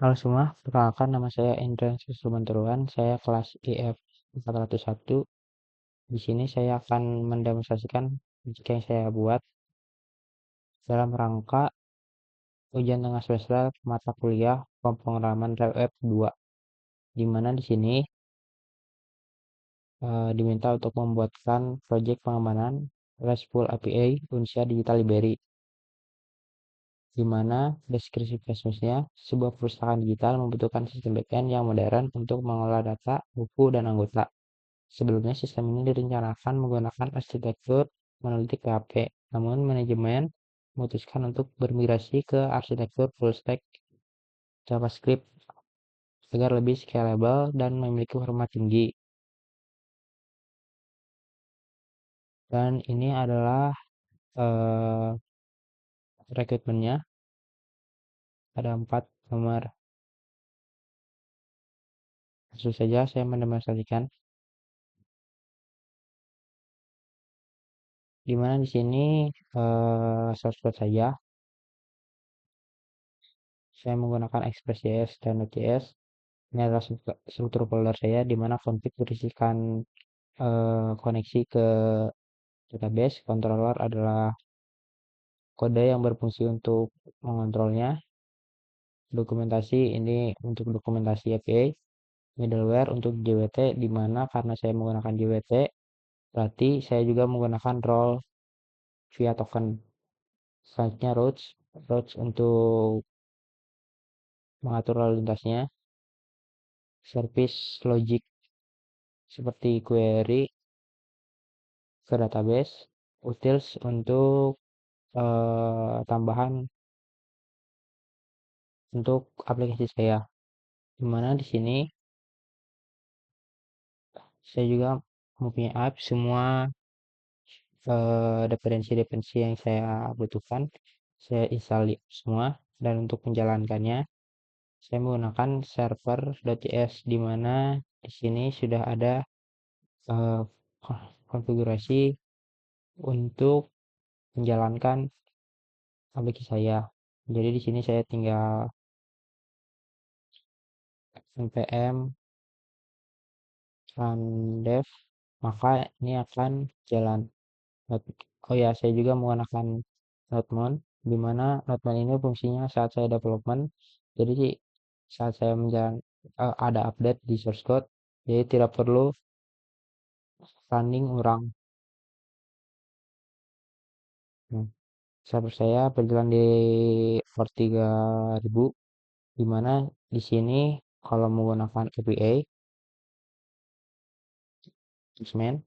Halo semua, perkenalkan nama saya Indra Susrumanturuan, saya kelas IF 401. Di sini saya akan mendemonstrasikan project yang saya buat dalam rangka ujian tengah semester mata kuliah pemrograman Web 2, di mana di sini diminta untuk membuatkan proyek pengembangan RESTful API Unisya Digital Library, di mana deskripsi kasusnya sebuah perpustakaan digital membutuhkan sistem backend yang modern untuk mengolah data, buku, dan anggota. Sebelumnya, sistem ini direncanakan menggunakan arsitektur monolitik PHP, namun manajemen memutuskan untuk bermigrasi ke arsitektur full stack JavaScript agar lebih scalable dan memiliki performa tinggi. Dan ini adalah eh, rekrutmennya, ada 4 nomor. Langsung saja saya mendemonstrasikan, di mana di sini source code saja. Saya menggunakan Express.js dan Node.js. Ini adalah struktur folder saya, di mana config berisikan koneksi ke database. Controller adalah kode yang berfungsi untuk mengontrolnya. Dokumentasi ini untuk dokumentasi API. Middleware untuk JWT, di mana karena saya menggunakan JWT, berarti saya juga menggunakan role via token. Selanjutnya routes untuk mengatur lalu lintasnya. Service logic seperti query ke database. Utils untuk tambahan untuk aplikasi saya, dimana di sini saya juga mempunyai app semua dependensi yang saya butuhkan saya install semua, dan untuk menjalankannya saya menggunakan server.js, di mana di sini sudah ada eh, konfigurasi untuk menjalankan aplikasi saya. Jadi di sini saya tinggal npm run dev, maka ini akan jalan. Oh ya, saya juga menggunakan Nodemon, di mana Nodemon ini fungsinya saat saya development. Jadi saat saya ada update di source code, jadi tidak perlu running ulang. Nah, server saya berjalan di port 3000, di mana di sini kalau menggunakan API, Postman,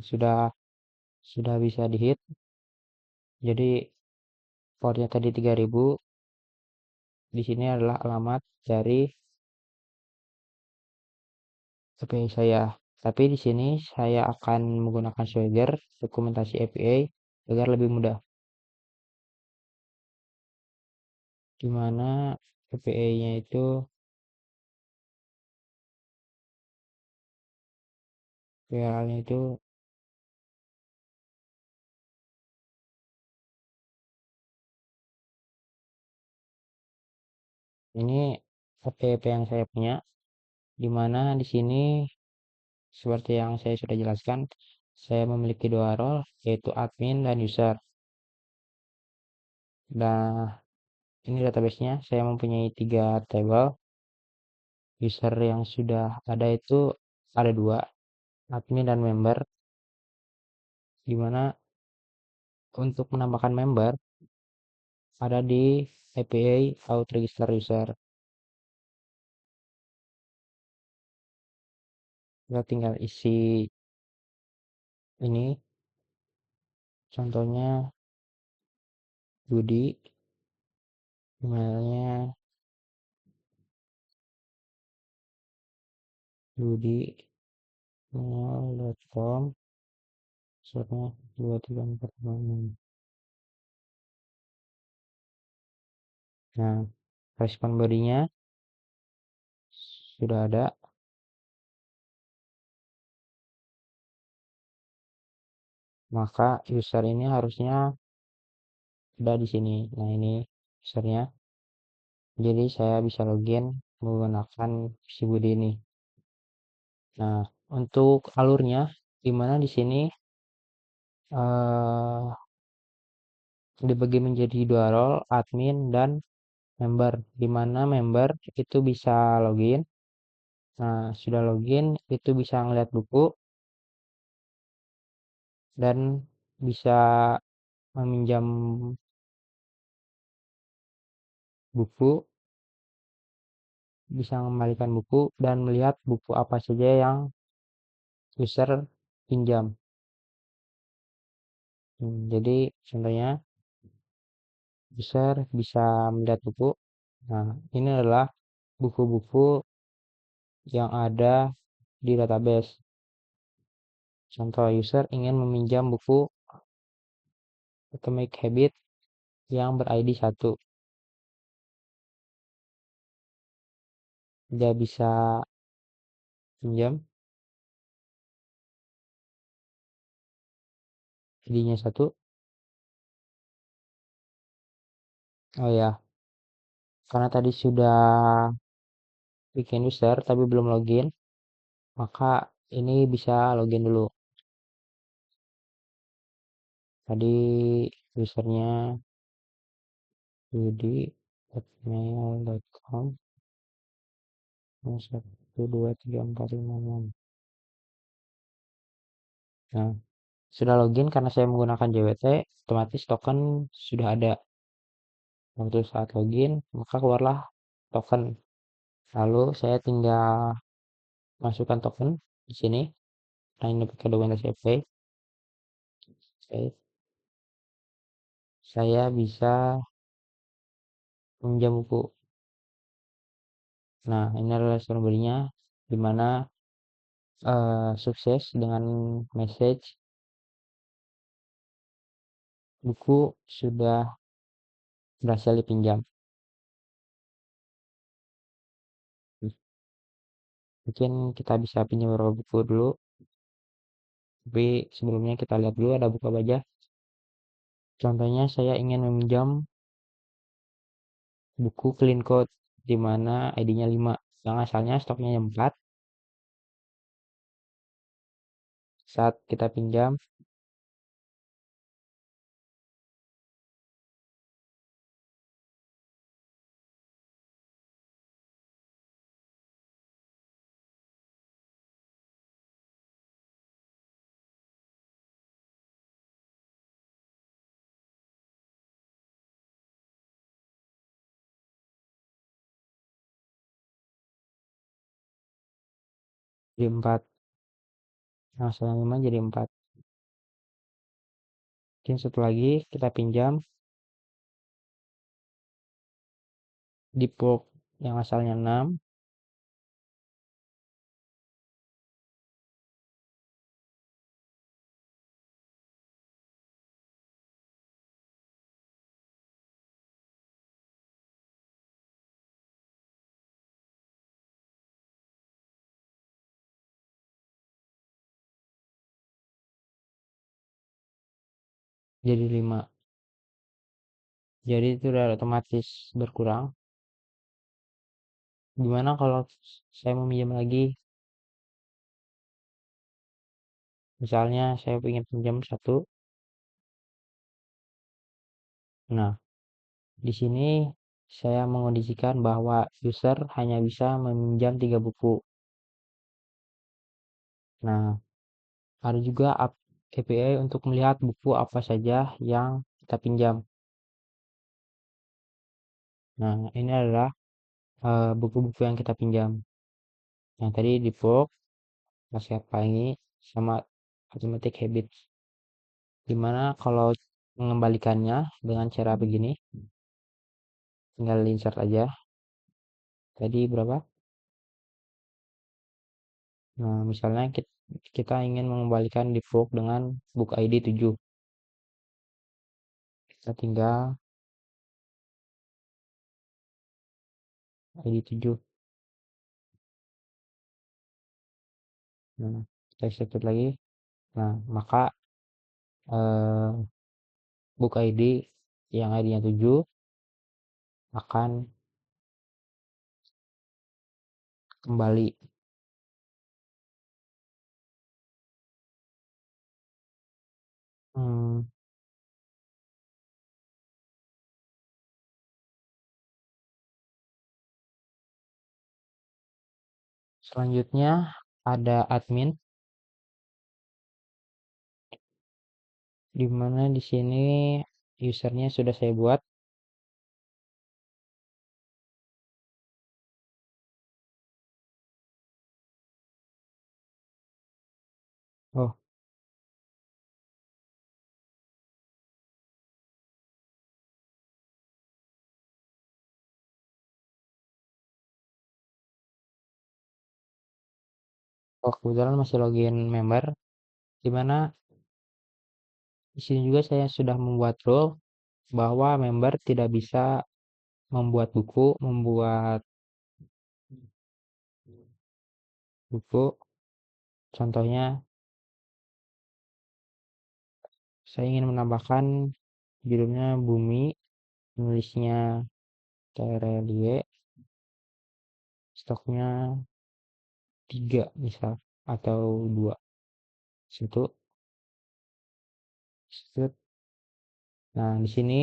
sudah bisa dihit. Jadi portnya tadi 3000, di sini adalah alamat dari API saya. Tapi di sini saya akan menggunakan Swagger dokumentasi API agar lebih mudah. Di mana API-nya itu URL-nya itu ini API yang saya punya, di mana di sini seperti yang saya sudah jelaskan, saya memiliki 2 role, yaitu admin dan user. Nah, ini database-nya, saya mempunyai 3 table. User yang sudah ada itu ada 2, admin dan member, di mana untuk menambahkan member ada di API out register user. Kita tinggal isi ini, contohnya Budi, emailnya budi@gmail.com, passwordnya 2345. Nah, respon bodinya sudah ada, maka user ini harusnya ada di sini. Nah, ini usernya. Jadi saya bisa login menggunakan Budi ini. Nah, untuk alurnya, di mana di sini dibagi menjadi dua role, admin dan member. Di mana member itu bisa login. Nah, sudah login itu bisa ngeliat buku dan bisa meminjam buku, bisa mengembalikan buku dan melihat buku apa saja yang user pinjam. Jadi contohnya user bisa melihat buku. Nah, ini adalah buku-buku yang ada di database. Contoh user ingin meminjam buku Atomic Habit yang ber-ID 1. Dia bisa pinjam ID-nya 1. Oh ya, karena tadi sudah bikin user tapi belum login, maka ini bisa login dulu. Tadi usernya yudi@mail.com 1234566. Nah, sudah login karena saya menggunakan JWT, otomatis token sudah ada. Waktu saat login, maka keluarlah token. Lalu saya tinggal masukkan token di sini. Nah, ini pakai dokumentasi API. Saya bisa meminjam buku. Nah, ini adalah sumbernya, di mana sukses dengan message buku sudah berhasil dipinjam. Mungkin kita bisa pinjam beberapa buku dulu, tapi sebelumnya kita lihat dulu ada buku apa aja. Contohnya saya ingin meminjam buku Clean Code, di mana ID-nya 5, yang asalnya stoknya 4. Saat kita pinjam, jadi 4. Yang asalnya 5 jadi 4. Mungkin satu lagi kita pinjam di book yang asalnya 6. Jadi 5. Jadi itu udah otomatis berkurang. Gimana kalau saya mau minjam lagi? Misalnya saya ingin pinjam 1. Nah, di sini saya mengondisikan bahwa user hanya bisa meminjam 3 buku. Nah, ada juga API untuk melihat buku apa saja yang kita pinjam. Nah, ini adalah buku-buku yang kita pinjam. Yang tadi di book, nasihat pelangi, sama automatic habits. Dimana kalau mengembalikannya dengan cara begini, tinggal insert aja. Tadi berapa? Nah, misalnya kita ingin mengembalikan di book dengan book ID 7. Kita tinggal ID 7. Nah, kita execute lagi. Nah, maka eh, book ID yang ID-nya 7 akan kembali. Hmm, Selanjutnya ada admin, di mana di sini usernya sudah saya buat. Oh, kebetulan masih login member, di mana di sini juga saya sudah membuat rule bahwa member tidak bisa membuat buku. Contohnya, saya ingin menambahkan judulnya Bumi, nulisnya Terelie, stoknya 3 misal, atau 2. Situ, set. Nah, di sini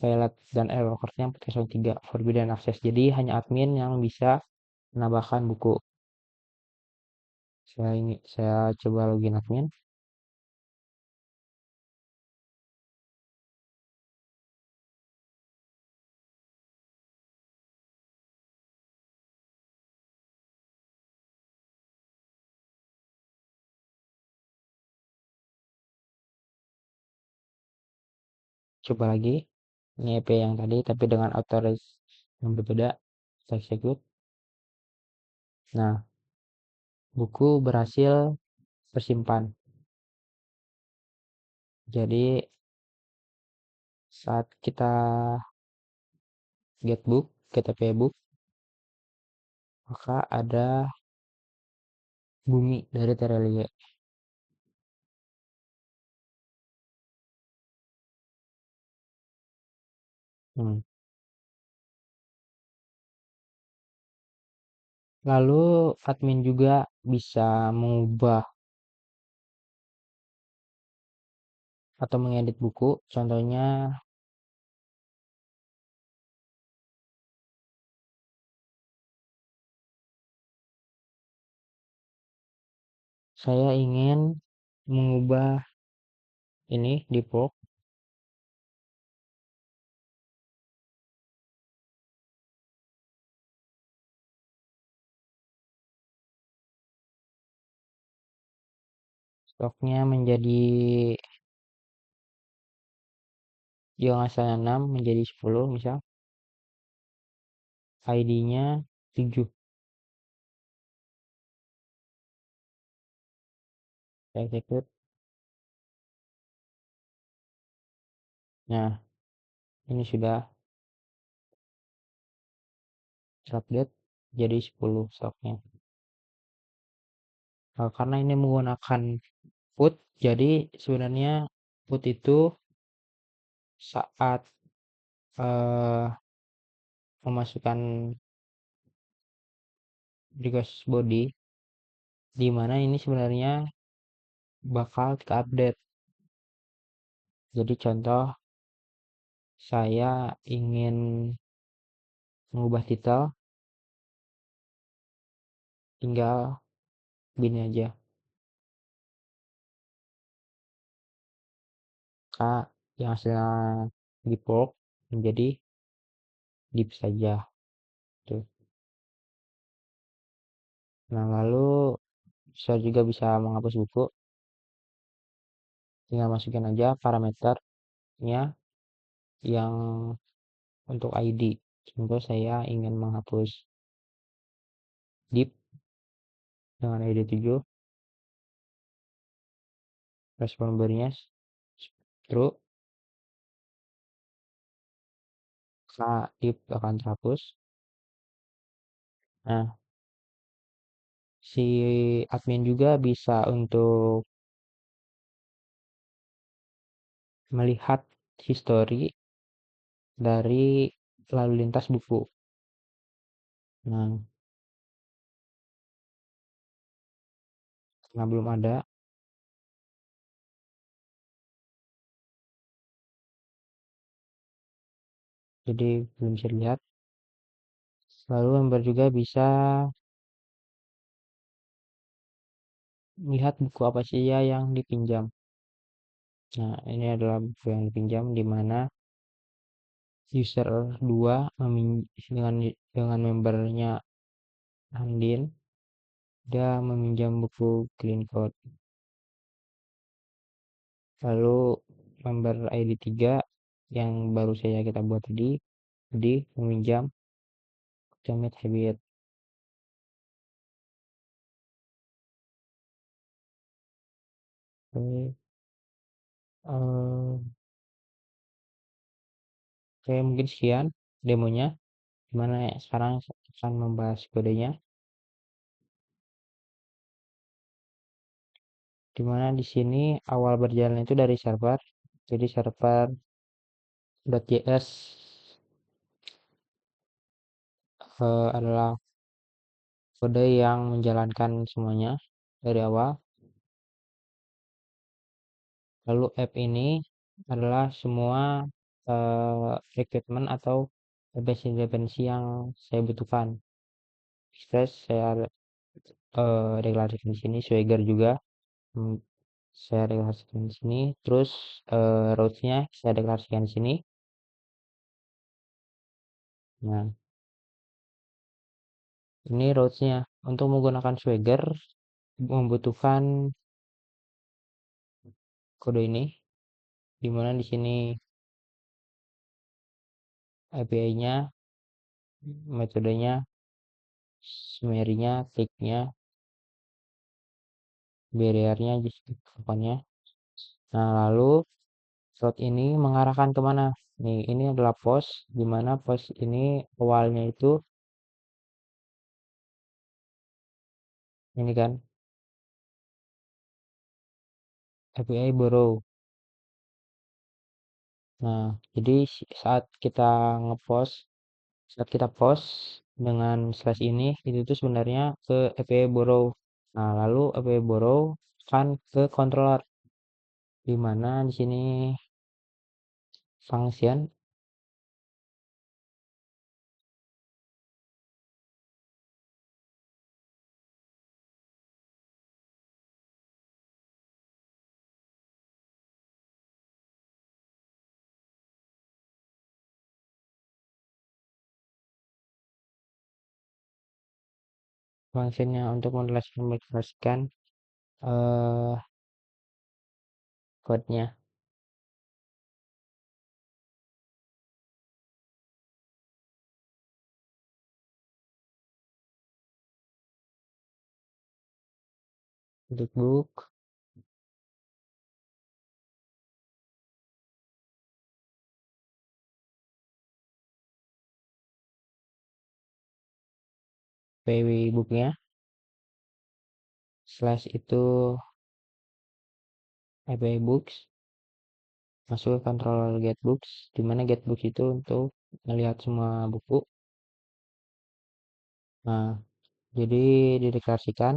highlight dan error code-nya 403 forbidden access. Jadi hanya admin yang bisa menambahkan buku. Saya coba login admin. Coba lagi. Ini EP yang tadi tapi dengan authorize yang berbeda. Saya execute. Nah, buku berhasil tersimpan. Jadi saat kita get book, GTP book, maka ada Bumi dari Terelie. Hmm. Lalu admin juga bisa mengubah atau mengedit buku. Contohnya, saya ingin mengubah ini di fork. Stoknya menjadi yang asalnya 6 menjadi 10 misal. ID-nya 7. Saya execute. Nah, ini sudah update jadi 10 stoknya. Nah, karena ini menggunakan put, jadi sebenarnya put itu saat eh, memasukkan request body, di mana ini sebenarnya bakal kita update. Jadi contoh, saya ingin mengubah titel, tinggal gini aja. K yang hasilnya di fork menjadi div saja. Tuh. Nah, lalu saya juga bisa menghapus buku. Tinggal masukin aja parameternya yang untuk ID. Contoh saya ingin menghapus div dengan ID 7, respon berinya true, maka div akan terhapus. Nah, si admin juga bisa untuk melihat histori dari lalu lintas buku. Nah, karena belum ada, jadi belum bisa dilihat. Lalu member juga bisa melihat buku apa saja yang dipinjam. Nah, ini adalah buku yang dipinjam di mana user 2 dengan membernya Andin, dia meminjam buku Clean Code. Lalu member ID 3 yang baru saja kita buat tadi, meminjam Atomic Habit. Oke, oke, mungkin sekian demonya. Gimana ya, sekarang akan membahas kodenya. Dimana di sini awal berjalan itu dari server. Jadi server .js adalah kode yang menjalankan semuanya dari awal. Lalu app ini adalah semua requirement atau dependensi yang saya butuhkan. Stress saya deklarasikan di sini, Swagger juga hmm, saya deklarasikan di sini. Terus routes-nya saya deklarasikan di sini. Nah, ini routes-nya. Untuk menggunakan Swagger membutuhkan kode ini, di mana di sini API-nya, metodenya, summary-nya, take-nya, barrier-nya, jawabannya. Nah, lalu route ini mengarahkan kemana? Nih, ini adalah post, di mana post ini awalnya itu ini kan API borrow. Nah, jadi saat kita post dengan slash ini, itu tuh sebenarnya ke API borrow. Nah, lalu API borrow kan ke controller, di mana di sini function fungsinya untuk mendeklarasikan eh code-nya. Untuk book, PW booknya, slash itu API books, masuk ke controller getBooks, di mana getBooks itu untuk melihat semua buku. Nah, jadi dideklarasikan,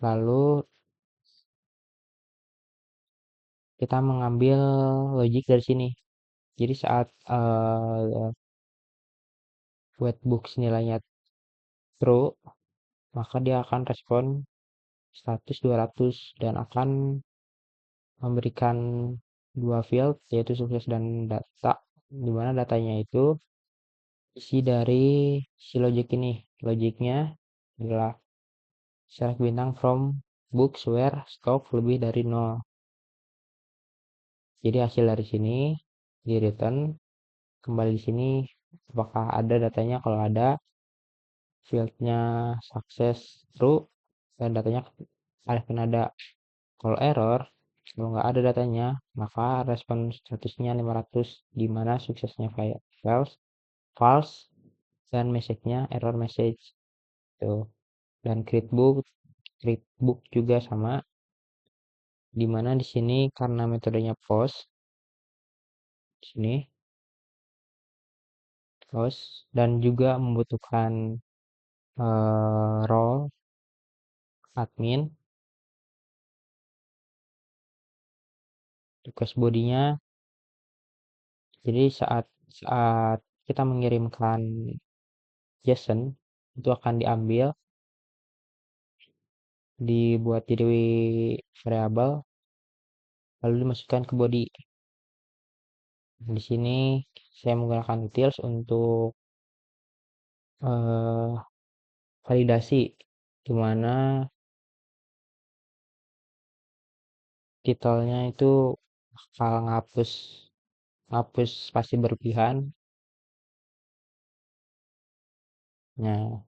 lalu kita mengambil logic dari sini. Jadi saat wetbooks nilainya true, maka dia akan respon status 200 dan akan memberikan dua field, yaitu sukses dan data, di mana datanya itu isi dari si logic ini. Logiknya adalah select bintang from books where stock lebih dari 0. Jadi hasil dari sini di return kembali di sini apakah ada datanya. Kalau ada, fieldnya sukses true dan datanya ada. Kalau error, kalau nggak ada datanya, maka respon statusnya 500, di mana suksesnya false, false dan message-nya error message tuh. Dan create book juga sama, dimana di sini karena metodenya post, di sini post dan juga membutuhkan role admin. Tugas bodinya, jadi saat saat kita mengirimkan JSON itu akan diambil, dibuat jadi variabel, lalu dimasukkan ke body. Di sini saya menggunakan utils untuk eh, validasi, di mana titelnya itu bakal ngapus ngapus spasi berlebihan. Nah,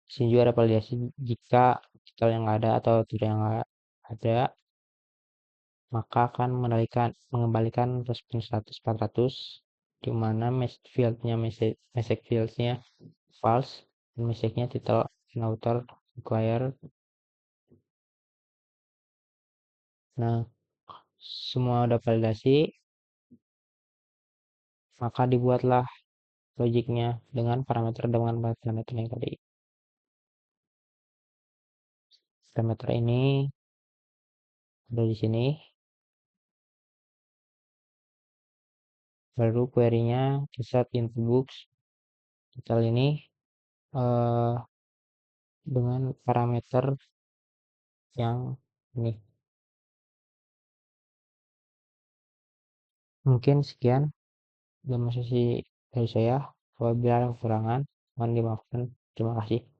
di sini juga ada validasi jika titel yang nggak ada atau tidak yang nggak ada, maka akan mengembalikan respon status 400, di mana message fields-nya false dan message-nya title and author required. Nah, semua udah validasi, maka dibuatlah logiknya dengan parameter yang tadi. Parameter ini ada di sini. Baru query-nya insert into books. Titel ini eh, dengan parameter yang ini. Mungkin sekian demonstrasi dari saya. Apabila ada kekurangan, mohon dimaafkan. Terima kasih.